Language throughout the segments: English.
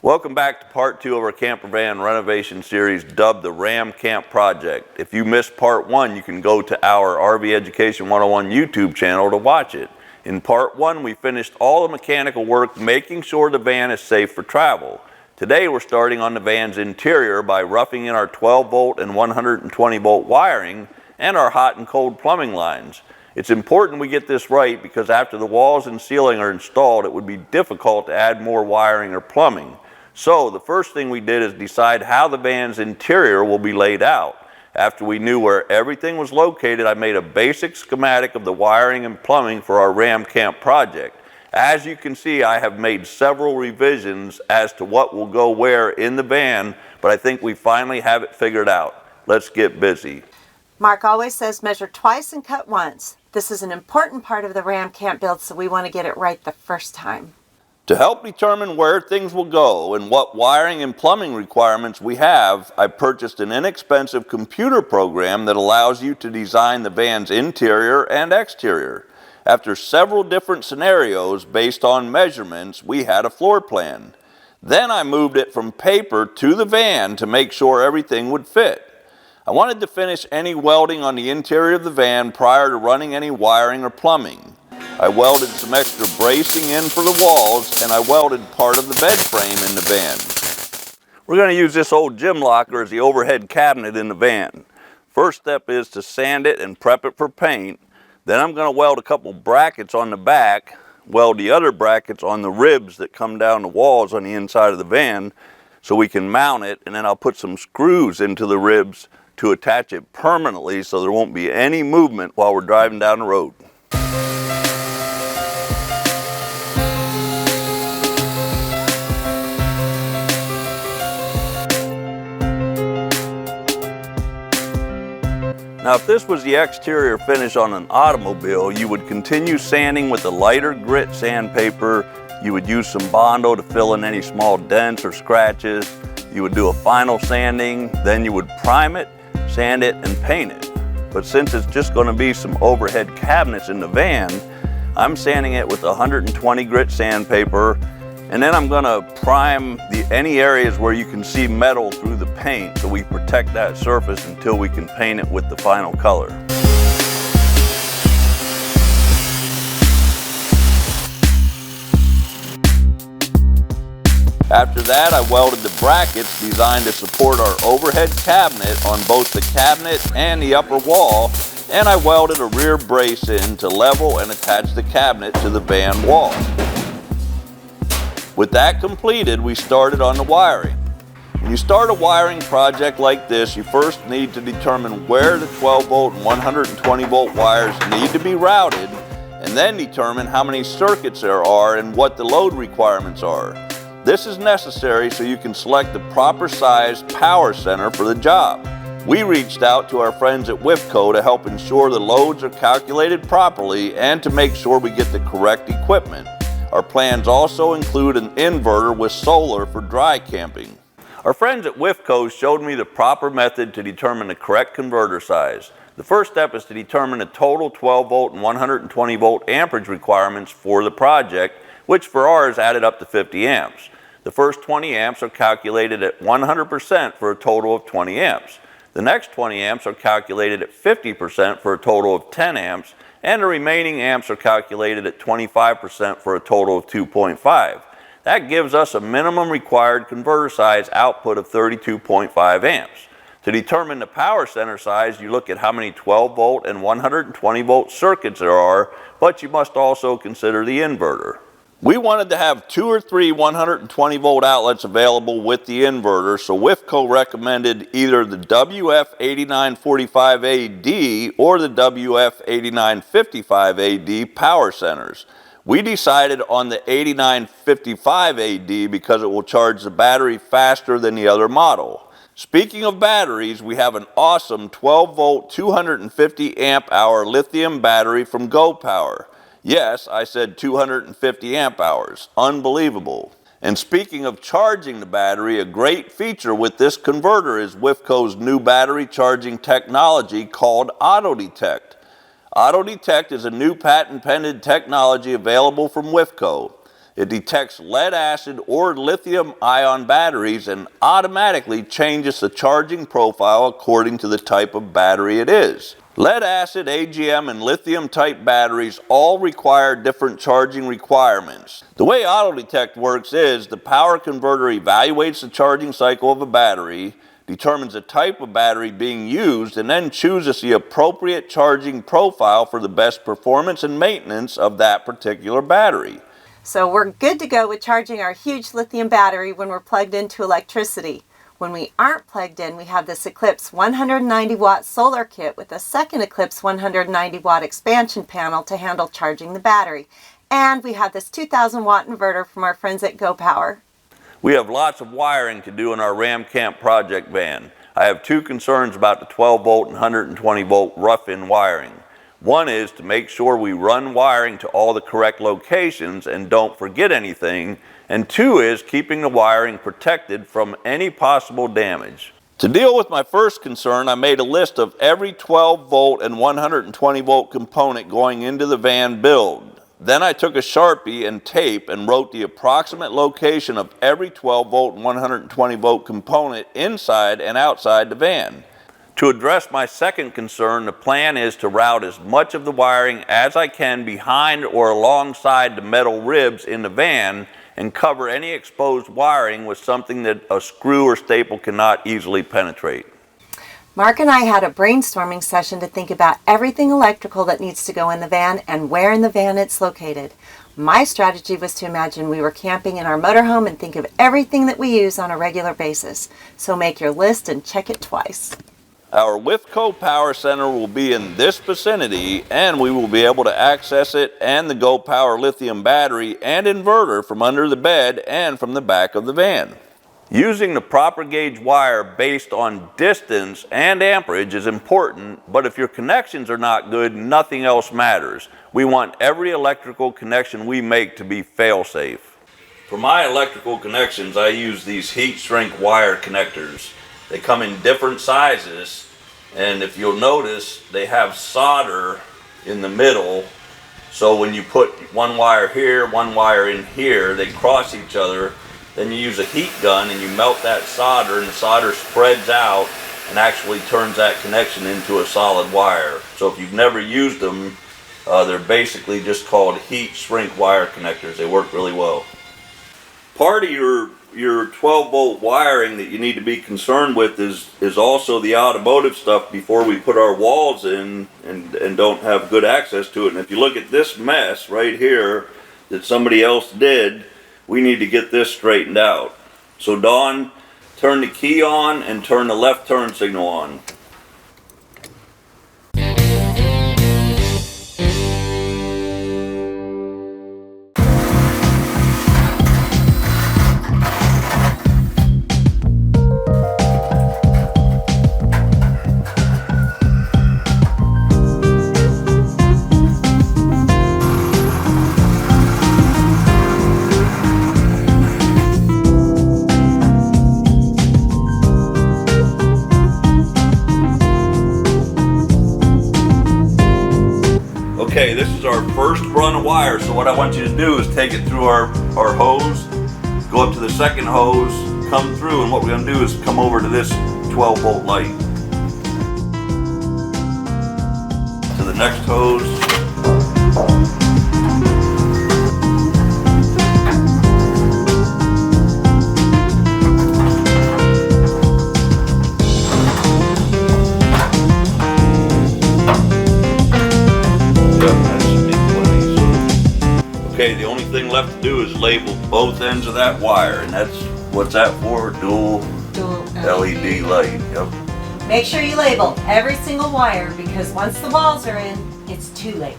Welcome back to part 2 of our camper van renovation series dubbed the Ram Camp Project. If you missed part 1, you can go to our RV Education 101 YouTube channel to watch it. In part 1, we finished all the mechanical work making sure the van is safe for travel. Today we're starting on the van's interior by roughing in our 12 volt and 120 volt wiring and our hot and cold plumbing lines. It's important we get this right because after the walls and ceiling are installed, it would be difficult to add more wiring or plumbing. So the first thing we did is decide how the van's interior will be laid out. After we knew where everything was located, I made a basic schematic of the wiring and plumbing for our Ram Camp project. As you can see, I have made several revisions as to what will go where in the van, but I think we finally have it figured out. Let's get busy. Mark always says measure twice and cut once. This is an important part of the Ram Camp build, so we want to get it right the first time. To help determine where things will go and what wiring and plumbing requirements we have, I purchased an inexpensive computer program that allows you to design the van's interior and exterior. After several different scenarios based on measurements, we had a floor plan. Then I moved it from paper to the van to make sure everything would fit. I wanted to finish any welding on the interior of the van prior to running any wiring or plumbing. I welded some extra bracing in for the walls, and I welded part of the bed frame in the van. We're going to use this old gym locker as the overhead cabinet in the van. First step is to sand it and prep it for paint. Then I'm going to weld a couple brackets on the back, weld the other brackets on the ribs that come down the walls on the inside of the van so we can mount it, and then I'll put some screws into the ribs to attach it permanently so there won't be any movement while we're driving down the road. Now, if this was the exterior finish on an automobile, you would continue sanding with a lighter grit sandpaper. You would use some Bondo to fill in any small dents or scratches. You would do a final sanding, then you would prime it, sand it, and paint it. But since it's just going to be some overhead cabinets in the van, I'm sanding it with 120 grit sandpaper, and then I'm going to prime any areas where you can see metal through the paint so we protect that surface until we can paint it with the final color. After that, I welded the brackets designed to support our overhead cabinet on both the cabinet and the upper wall, and I welded a rear brace in to level and attach the cabinet to the van wall. With that completed, we started on the wiring. When you start a wiring project like this, you first need to determine where the 12 volt and 120 volt wires need to be routed, and then determine how many circuits there are and what the load requirements are. This is necessary so you can select the proper size power center for the job. We reached out to our friends at WIFCO to help ensure the loads are calculated properly and to make sure we get the correct equipment. Our plans also include an inverter with solar for dry camping. Our friends at WIFCO showed me the proper method to determine the correct converter size. The first step is to determine the total 12 volt and 120 volt amperage requirements for the project, which for ours added up to 50 amps. The first 20 amps are calculated at 100% for a total of 20 amps. The next 20 amps are calculated at 50% for a total of 10 amps, and the remaining amps are calculated at 25% for a total of 2.5. That gives us a minimum required converter size output of 32.5 amps. To determine the power center size, you look at how many 12 volt and 120 volt circuits there are, but you must also consider the inverter. We wanted to have 2 or 3 120 volt outlets available with the inverter, so WIFCO recommended either the WF8945AD or the WF8955AD power centers. We decided on the 8955AD because it will charge the battery faster than the other model. Speaking of batteries, we have an awesome 12 volt 250 amp hour lithium battery from Go Power. Yes, I said 250 amp hours. Unbelievable. And speaking of charging the battery, a great feature with this converter is WIFCO's new battery charging technology called Auto Detect. Auto Detect is a new patent-pending technology available from WIFCO. it detects lead acid or lithium ion batteries and automatically changes the charging profile according to the type of battery it is. Lead acid, AGM, and lithium type batteries all require different charging requirements. The way AutoDetect works is the power converter evaluates the charging cycle of a battery, determines the type of battery being used, and then chooses the appropriate charging profile for the best performance and maintenance of that particular battery. So we're good to go with charging our huge lithium battery when we're plugged into electricity. When we aren't plugged in, we have this Eclipse 190 watt solar kit with a second Eclipse 190 watt expansion panel to handle charging the battery. And we have this 2000 watt inverter from our friends at Go Power. We have lots of wiring to do in our Ram Camp project van. I have two concerns about the 12 volt and 120 volt rough-in wiring. One is to make sure we run wiring to all the correct locations and don't forget anything. And two is keeping the wiring protected from any possible damage. To deal with my first concern, I made a list of every 12 volt and 120 volt component going into the van build. Then I took a Sharpie and tape and wrote the approximate location of every 12 volt and 120 volt component inside and outside the van. To address my second concern, the plan is to route as much of the wiring as I can behind or alongside the metal ribs in the van and cover any exposed wiring with something that a screw or staple cannot easily penetrate. Mark and I had a brainstorming session to think about everything electrical that needs to go in the van and where in the van it's located. My strategy was to imagine we were camping in our motorhome and think of everything that we use on a regular basis. So make your list and check it twice. Our Withco Power Center will be in this vicinity, and we will be able to access it and the Go Power lithium battery and inverter from under the bed and from the back of the van. Using the proper gauge wire based on distance and amperage is important, but if your connections are not good, nothing else matters. We want every electrical connection we make to be fail-safe. For my electrical connections, I use these heat shrink wire connectors. They come in different sizes, and if you'll notice, they have solder in the middle. So when you put one wire here, one wire in here, they cross each other. Then you use a heat gun and you melt that solder, and the solder spreads out and actually turns that connection into a solid wire. So if you've never used them, they're basically just called heat shrink wire connectors. They work really well. Part of your 12 volt wiring that you need to be concerned with is also the automotive stuff before we put our walls in and don't have good access to it. And if you look at this mess right here that somebody else did, we need to get this straightened out. So Dawn, turn the key on and turn the left turn signal on. Okay, this is our first run of wire, so what I want you to do is take it through our hose, go up to the second hose, come through, and what we're going to do is come over to this 12 volt light. To the next hose. Okay, the only thing left to do is label both ends of that wire, and that's what's that for? Dual LED light. Yep. Make sure you label every single wire, because once the walls are in, it's too late.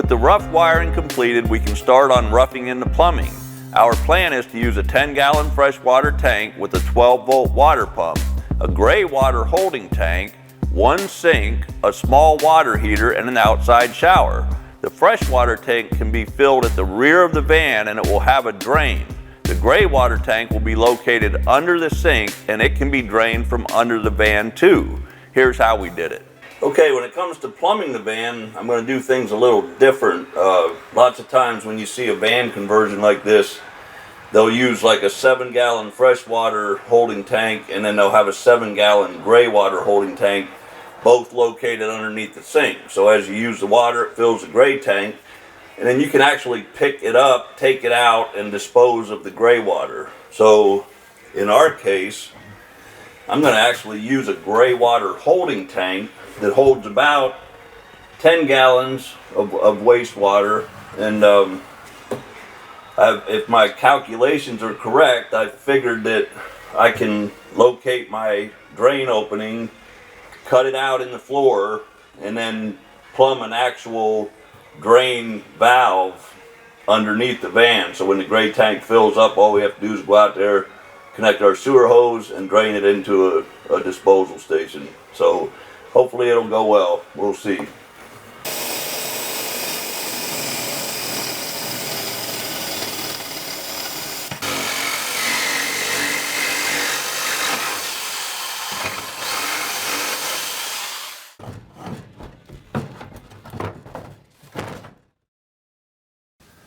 With the rough wiring completed, we can start on roughing in the plumbing. Our plan is to use a 10-gallon freshwater tank with a 12-volt water pump, a gray water holding tank, one sink, a small water heater, and an outside shower. The freshwater tank can be filled at the rear of the van and it will have a drain. The gray water tank will be located under the sink and it can be drained from under the van too. Here's how we did it. Okay, when it comes to plumbing the van, I'm going to do things a little different. Lots of times when you see a van conversion like this, they'll use like a 7-gallon freshwater holding tank and then they'll have a 7-gallon gray water holding tank, both located underneath the sink. So as you use the water, it fills the gray tank, and then you can actually pick it up, take it out, and dispose of the gray water. So in our case, I'm going to actually use a gray water holding tank that holds about 10 gallons of wastewater. And if my calculations are correct, I figured that I can locate my drain opening, cut it out in the floor, and then plumb an actual drain valve underneath the van. So when the gray tank fills up, all we have to do is go out there, connect our sewer hose, and drain it into a disposal station. So hopefully it'll go well. We'll see.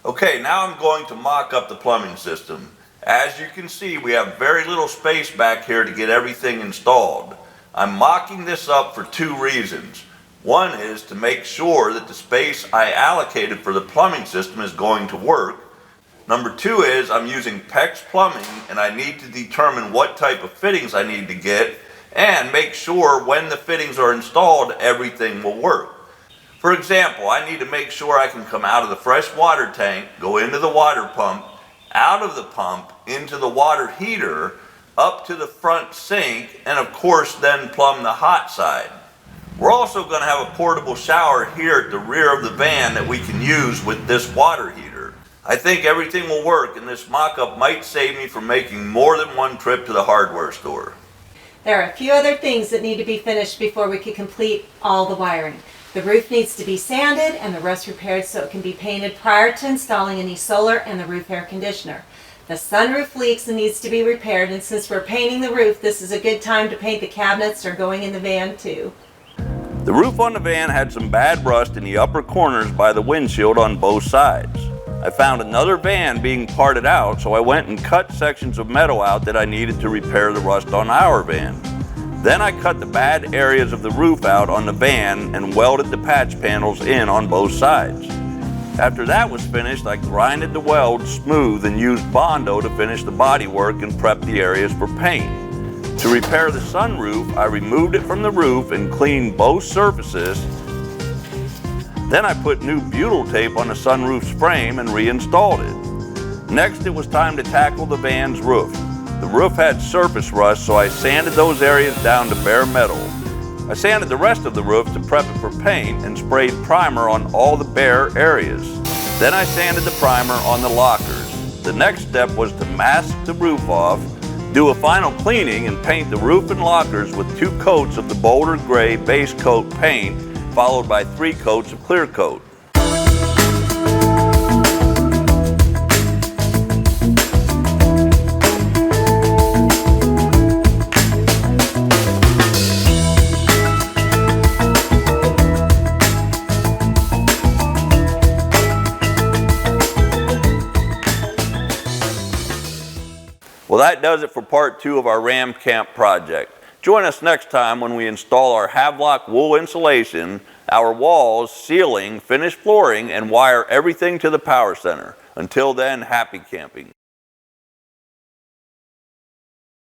Okay, now I'm going to mock up the plumbing system. As you can see, we have very little space back here to get everything installed. I'm mocking this up for two reasons. One is to make sure that the space I allocated for the plumbing system is going to work. Number two is I'm using PEX plumbing and I need to determine what type of fittings I need to get and make sure when the fittings are installed, everything will work. For example, I need to make sure I can come out of the fresh water tank, go into the water pump, out of the pump, into the water heater, up to the front sink, and of course then plumb the hot side. We're also going to have a portable shower here at the rear of the van that we can use with this water heater. I think everything will work, and this mock-up might save me from making more than one trip to the hardware store. There are a few other things that need to be finished before we can complete all the wiring. The roof needs to be sanded and the rust repaired so it can be painted prior to installing any solar and the roof air conditioner. The sunroof leaks and needs to be repaired, and since we're painting the roof, this is a good time to paint the cabinets or going in the van too. The roof on the van had some bad rust in the upper corners by the windshield on both sides. I found another van being parted out, so I went and cut sections of metal out that I needed to repair the rust on our van. Then I cut the bad areas of the roof out on the van and welded the patch panels in on both sides. After that was finished, I grinded the weld smooth and used Bondo to finish the bodywork and prep the areas for paint. To repair the sunroof, I removed it from the roof and cleaned both surfaces. Then I put new butyl tape on the sunroof's frame and reinstalled it. Next, it was time to tackle the van's roof. The roof had surface rust, so I sanded those areas down to bare metal. I sanded the rest of the roof to prep it for paint and sprayed primer on all the bare areas. Then I sanded the primer on the lockers. The next step was to mask the roof off, do a final cleaning, and paint the roof and lockers with 2 coats of the Boulder Gray base coat paint, followed by 3 coats of clear coat. Well, that does it for part 2 of our Ram Camp project. Join us next time when we install our Havelock wool insulation, our walls, ceiling, finished flooring, and wire everything to the power center. Until then, happy camping.